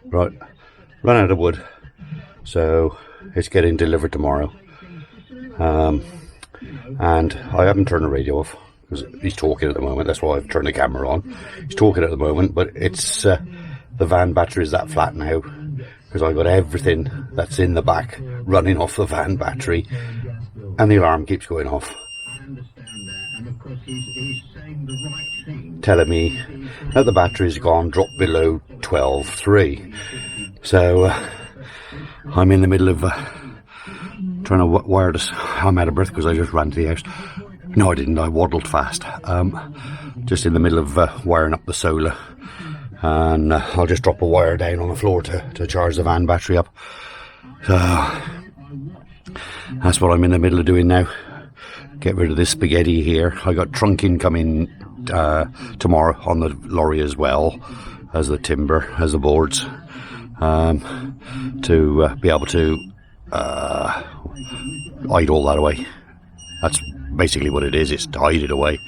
Right, run out of wood, so it's getting delivered tomorrow. And I haven't turned the radio off because he's talking at the moment. That's why I've turned the camera on. He's talking at the moment, but it's the van battery is that flat now because I got everything that's in the back running off the van battery, and the alarm keeps going off, telling me that the battery's gone, dropped below 12.3. So I'm in the middle of trying to wire this. I'm out of breath because I just ran to the house. No, I didn't. I waddled fast. Just in the middle of wiring up the solar, and I'll just drop a wire down on the floor to charge the van battery up. So that's what I'm in the middle of doing now. Get rid of this spaghetti here. I got trunking coming tomorrow on the lorry as well as the timber, as the boards, to be able to hide all that away. That's basically what it is. It's to hide it away.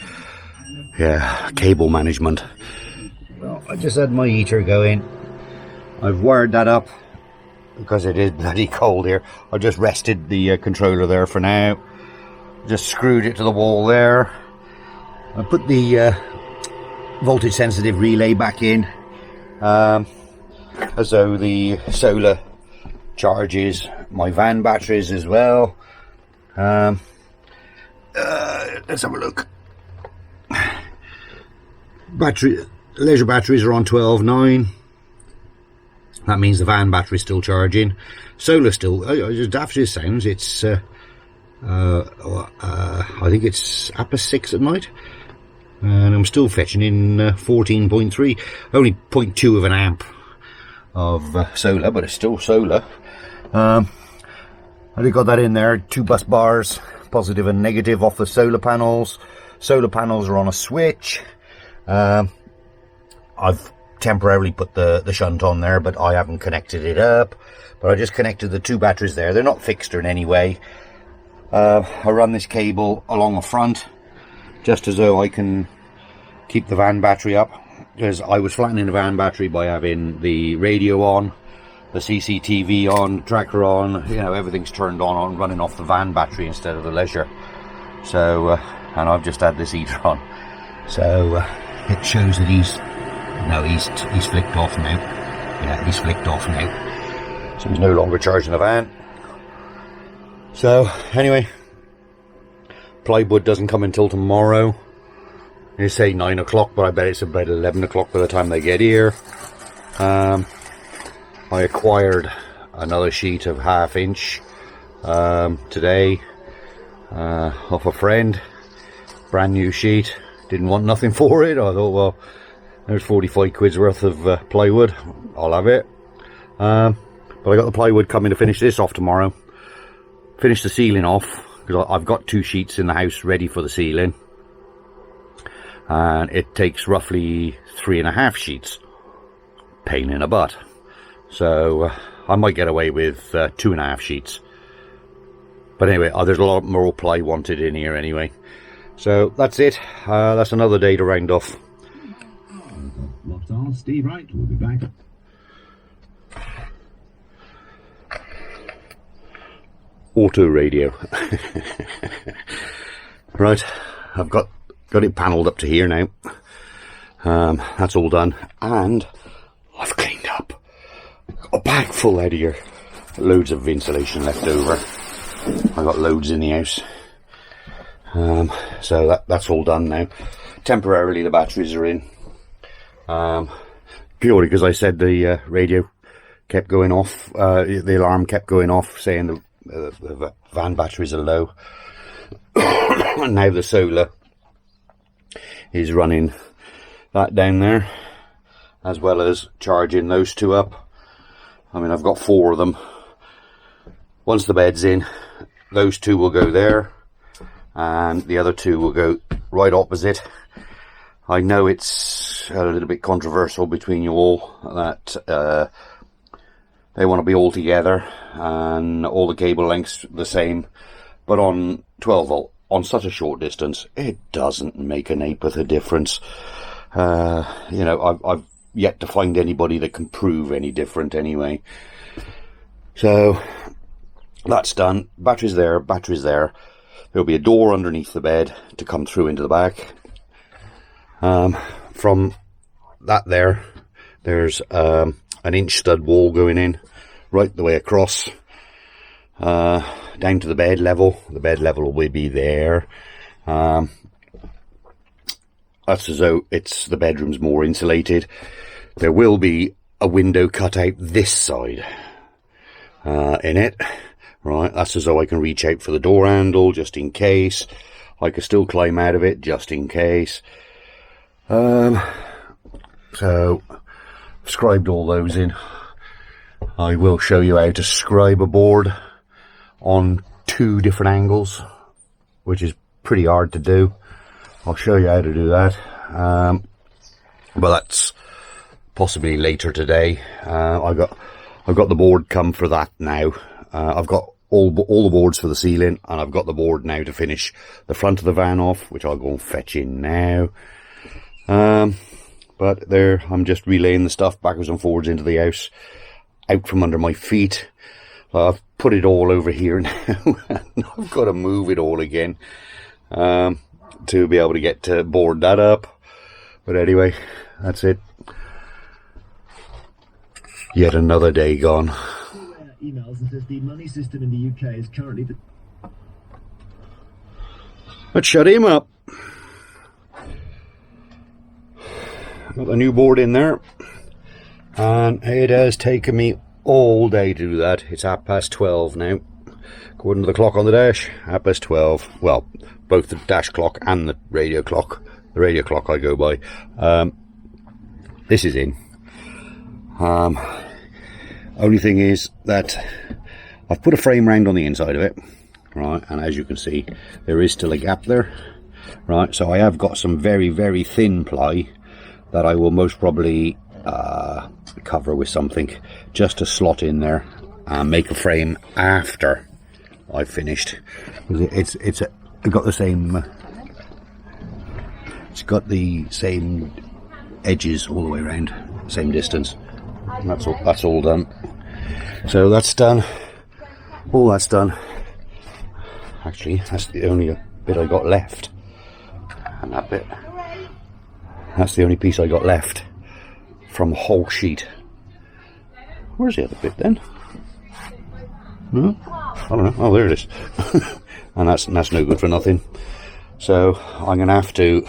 Yeah, cable management. Well, I just had my heater going. I've wired that up because it is bloody cold here. I just rested the controller there for now. Just screwed it to the wall there. I put the voltage sensitive relay back in, as though the solar charges my van batteries as well. Let's have a look. Leisure batteries are on 12.9. That means the van battery's still charging. Solar still, as daft as it sounds, it's I think it's up to 6 at night, and I'm still fetching in 14.3, only 0.2 of an amp of solar, but it's still solar. I got that in there, 2 bus bars, positive and negative off the solar panels. Solar panels are on a switch. I've temporarily put the shunt on there, but I haven't connected it up. But I just connected the 2 batteries there. They're not fixed in any way. I run this cable along the front just as though I can keep the van battery up, because I was flattening the van battery by having the radio on, the CCTV on, tracker on, you know, everything's turned on running off the van battery instead of the leisure. So and I've just had this heater on, so it shows that he's flicked off now. Yeah, he's flicked off now, so he's no longer charging the van. So anyway, plywood doesn't come until tomorrow. They say 9 o'clock, but I bet it's about 11 o'clock by the time they get here. I acquired another sheet of 1/2 inch today off a friend. Brand new sheet. Didn't want nothing for it. I thought, well, there's 45 quid's worth of plywood. I'll have it. But I got the plywood coming to finish this off tomorrow. Finish the ceiling off, because I've got 2 sheets in the house ready for the ceiling, and it takes roughly 3.5 sheets. Pain in the butt. So I might get away with 2.5 sheets, but anyway, there's a lot more ply wanted in here anyway. So that's it. That's another day to round off. Locked on, Steve Wright, we'll be back. Auto radio. Right, I've got it panelled up to here now. That's all done, and I've cleaned up. A bag full out of here. Loads of insulation left over. I got loads in the house. So that's all done now. Temporarily the batteries are in. Purely because I said the radio kept going off. The alarm kept going off saying the van batteries are low. And now the solar is running that down there, as well as charging those 2 up. I mean, I've got 4 of them. Once the bed's in, those 2 will go there, and the other 2 will go right opposite. I know it's a little bit controversial between you all that they want to be all together and all the cable lengths the same, but on 12 volt, on such a short distance, it doesn't make an ape of a difference. You know, I've yet to find anybody that can prove any different anyway. So that's done. Batteries there, batteries there. There'll be a door underneath the bed to come through into the back. From that there's an inch stud wall going in right the way across, down to the bed level. The bed level will be there. That's as though the bedroom's more insulated. There will be a window cut out this side in it. Right, that's as though I can reach out for the door handle just in case. I could still climb out of it just in case. So scribed all those in. I will show you how to scribe a board on 2 different angles, which is pretty hard to do. I'll show you how to do that. But that's possibly later today. I've got the board come for that now. I've got all the boards for the ceiling, and I've got the board now to finish the front of the van off, which I'll go and fetch in now. But there, I'm just relaying the stuff backwards and forwards into the house, out from under my feet. I've put it all over here now, and I've got to move it all again to be able to get to board that up. But anyway, that's it. Yet another day gone. Emails and says the money system in the UK is currently the... Let's shut him up. Got the new board in there, and it has taken me all day to do that. It's 12:30 now, according to the clock on the dash. 12:30. Well, both the dash clock and the radio clock. The radio clock I go by. This is in. Only thing is that I've put a frame round on the inside of it, right, and as you can see there is still a gap there, right, so I have got some very, very thin ply that I will most probably cover with something just to slot in there and make a frame after I've finished. It's got the same edges all the way around, same distance. And that's all done. So that's done. All that's done. Actually, that's the only bit I got left. And that bit. That's the only piece I got left from the whole sheet. Where's the other bit then? No? I don't know. Oh, there it is. And that's no good for nothing. So I'm going to have to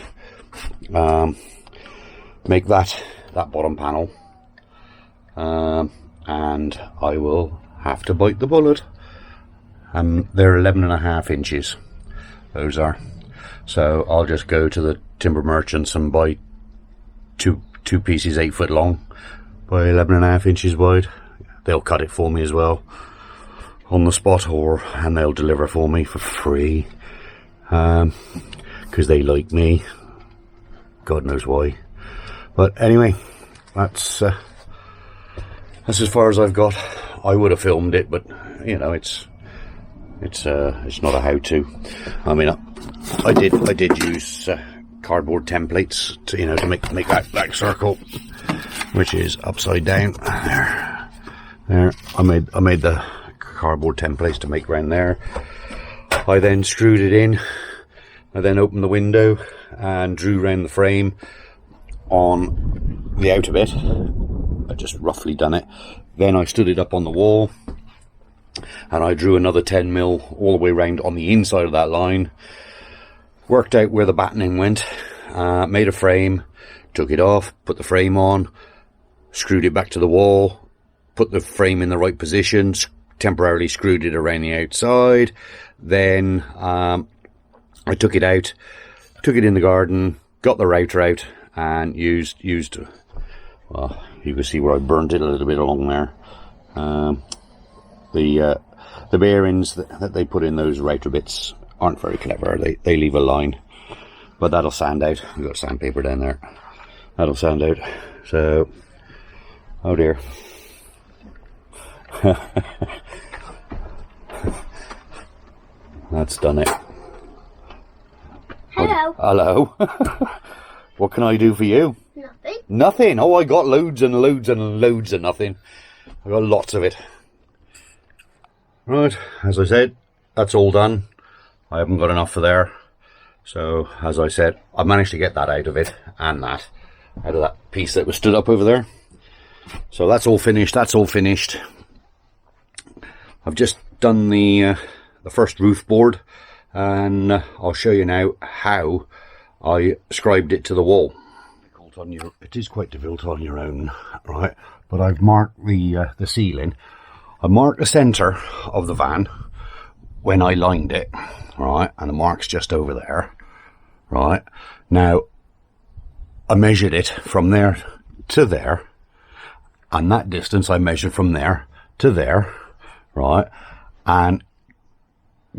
make that bottom panel. And I will have to bite the bullet. They're 11.5 inches. Those are. So I'll just go to the timber merchants and buy two pieces 8 foot long by 11.5 inches wide. They'll cut it for me as well on the spot, and they'll deliver for me for free, because they like me. God knows why. But anyway, that's as far as I've got. I would have filmed it, but you know, it's not a how-to. I mean, I did use cardboard templates to, you know, to make that circle, which is upside down. There. I made the cardboard templates to make around there. I then screwed it in. I then opened the window and drew around the frame on the outer bit. I just roughly done it. Then I stood it up on the wall, and I drew another 10mm all the way around on the inside of that line. Worked out where the battening went, made a frame, took it off, put the frame on, screwed it back to the wall, put the frame in the right position, temporarily screwed it around the outside. Then I took it out, took it in the garden, got the router out, and used well, you can see where I burnt it a little bit along there. The bearings that they put in those router bits aren't very clever. They leave a line, but that'll sand out. I've got sandpaper down there. That'll sand out. So, oh dear. That's done it. Hello. Hello. What can I do for you? Nothing. Nothing. Oh, I got loads and loads and loads of nothing. I got lots of it. Right, as I said, that's all done. I haven't got enough for there. So, as I said, I managed to get that out of it, and that, out of that piece that was stood up over there. So that's all finished, that's all finished. I've just done the first roof board, and I'll show you now how I scribed it to the wall. It is quite difficult on your own, right? But I've marked the ceiling. I marked the centre of the van when I lined it, right? And the mark's just over there, right? Now, I measured it from there to there, and that distance I measured from there to there, right? And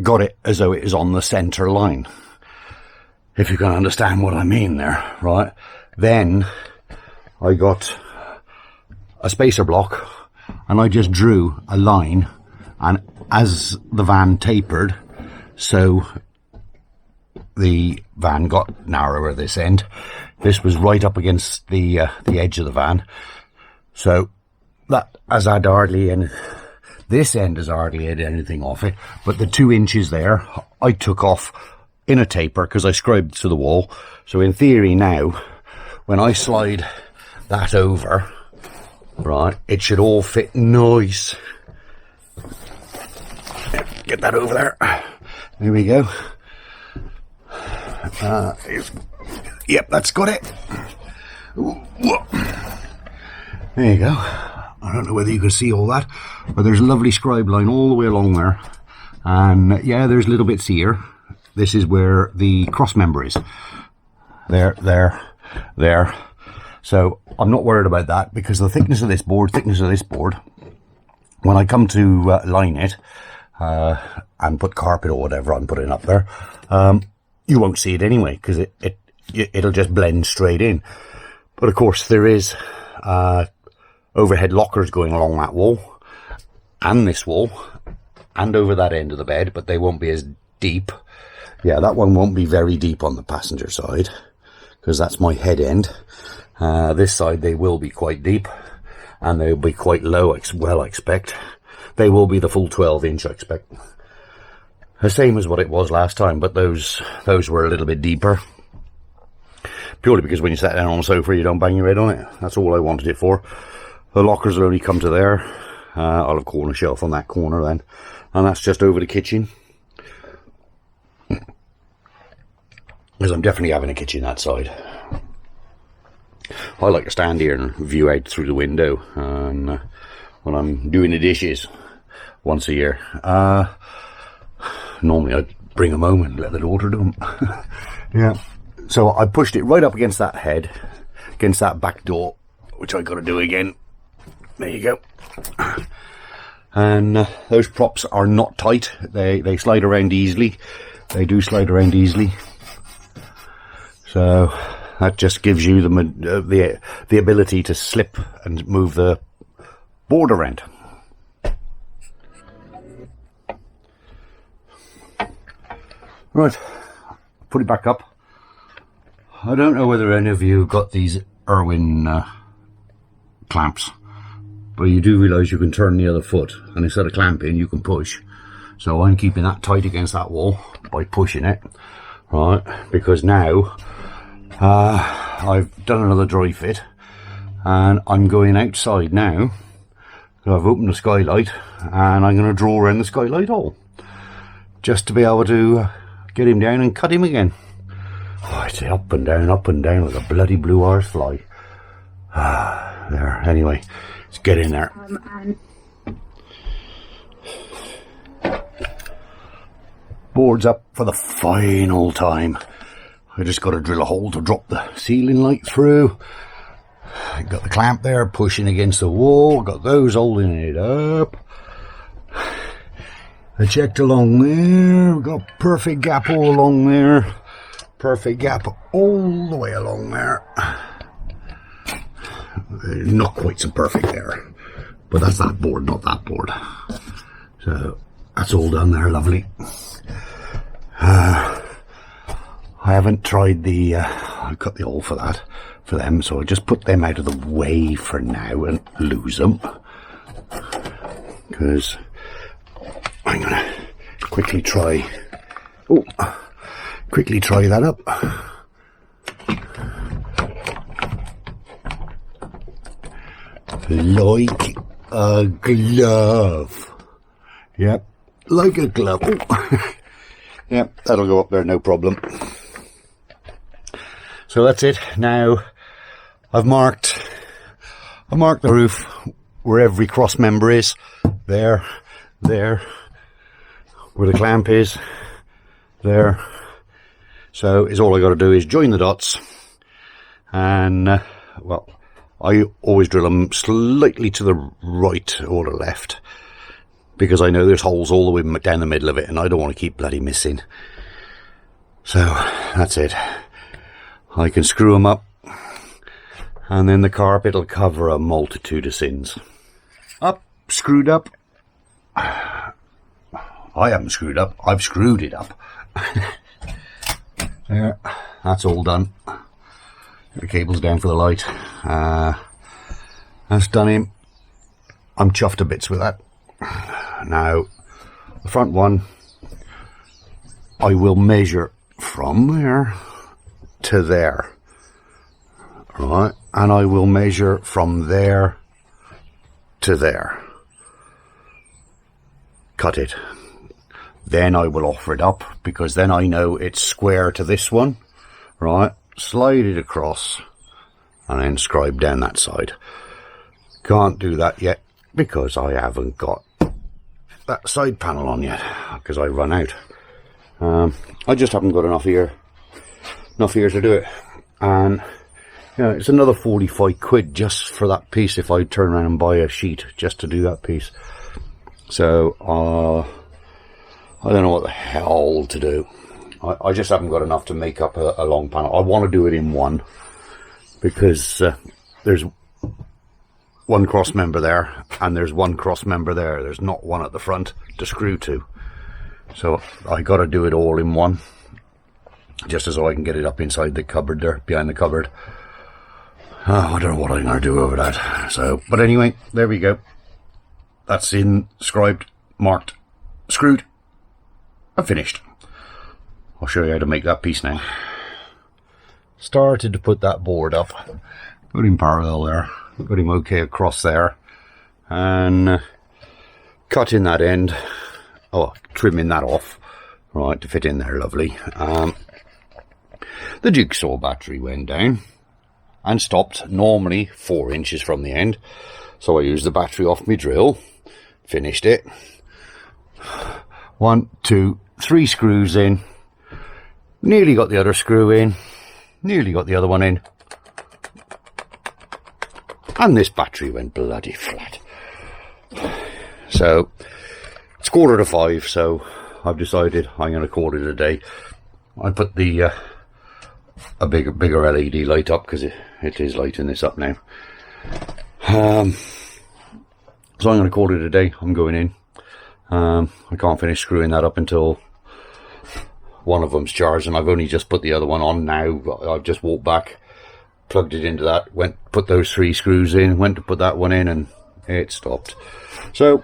got it as though it is on the centre line. If you can understand what I mean there, right? Then I got a spacer block and I just drew a line, and as the van tapered, so the van got narrower this end. This was right up against the edge of the van. So that has had hardly any, this end has hardly had anything off it, but the 2 inches there I took off in a taper because I scribed to the wall. So in theory now, when I slide that over, right, it should all fit nice. Get that over there. There we go. Yep, that's got it. There you go. I don't know whether you can see all that, but there's a lovely scribe line all the way along there. And yeah, there's little bits here. This is where the cross member is. There, there, there. So I'm not worried about that because the thickness of this board, when I come to line it and put carpet or whatever I'm putting up there, you won't see it anyway because it'll just blend straight in. But of course there is overhead lockers going along that wall and this wall and over that end of the bed, but they won't be as deep. Yeah, that one won't be very deep on the passenger side because that's my head end. This side they will be quite deep and they'll be quite low, I expect. They will be the full 12 inch, I expect. The same as what it was last time, but those were a little bit deeper. Purely because when you sat down on the sofa, you don't bang your head on it. That's all I wanted it for. The lockers will only come to there. I'll have a corner shelf on that corner then. And that's just over the kitchen. Because I'm definitely having a kitchen that side. I like to stand here and view out through the window and when I'm doing the dishes once a year. Normally I'd bring them home and let the daughter do them. Yeah. So I pushed it right up against that head, against that back door, which I got to do again. There you go. And those props are not tight. They slide around easily. They do slide around easily. So that just gives you the ability to slip and move the board around. Right, put it back up. I don't know whether any of you got these Irwin clamps, but you do realise you can turn the other foot, and instead of clamping you can push. So I'm keeping that tight against that wall by pushing it, right, because now I've done another dry fit and I'm going outside now. So I've opened the skylight and I'm going to draw around the skylight hole just to be able to get him down and cut him again. Oh, it's up and down like a bloody blue horse fly. There, anyway, let's get in there. Board's up for the final time. I just got to drill a hole to drop the ceiling light through. Got the clamp there pushing against the wall. Got those holding it up. I checked along there. We've got perfect gap all along there. Perfect gap all the way along there. Not quite so perfect there. But that's that board, not that board. So that's all done there, lovely. I haven't tried the, I cut the hole for that, for them, so I'll just put them out of the way for now and lose them, because I'm gonna quickly try that up. Like a glove. Yep, like a glove. Yep, that'll go up there, no problem. So that's it. Now I've marked the roof where every cross member is. There, where the clamp is, there. So it's all I got to do is join the dots, and well, I always drill them slightly to the right or the left, because I know there's holes all the way down the middle of it, and I don't want to keep bloody missing. So that's it. I can screw them up, and then the carpet will cover a multitude of sins. Up, screwed up. I haven't screwed up, I've screwed it up. There, that's all done. The cable's down for the light. That's done him. I'm chuffed to bits with that. Now, the front one, I will measure from there to there. Right, and I will measure from there to there. Cut it. Then I will offer it up, because then I know it's square to this one. Right, slide it across and then scribe down that side. Can't do that yet because I haven't got that side panel on yet, because I run out. I just haven't got enough here to do it. And yeah, it's another 45 quid just for that piece if I turn around and buy a sheet just to do that piece. So I don't know what the hell to do. I just haven't got enough to make up a long panel. I want to do it in one, because there's one cross member there and there's one cross member there. There's not one at the front to screw to. So I got to do it all in one, just as so I can get it up inside the cupboard there, behind the cupboard. I don't know what I'm going to do over that. So, but anyway, there we go. That's in, scribed, marked, screwed, and finished. I'll show you how to make that piece now. Started to put that board up. Put him parallel there. Put him okay across there. And cutting that end. Oh, trimming that off. Right, to fit in there, lovely. The jigsaw battery went down and stopped normally 4 inches from the end. So I used the battery off my drill. Finished it. 1, 2, 3 screws in. Nearly got the other screw in. Nearly got the other one in. And this battery went bloody flat. So, it's 4:45, so I've decided I'm going to call it a day. I put the a bigger LED light up, because it is lighting this up now. So I'm going to call it a day. I'm going in. I can't finish screwing that up until one of them's charged, and I've only just put the other one on now. I've just walked back, plugged it into that, put those 3 screws in, went to put that one in, and it stopped. So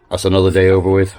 that's another day over with.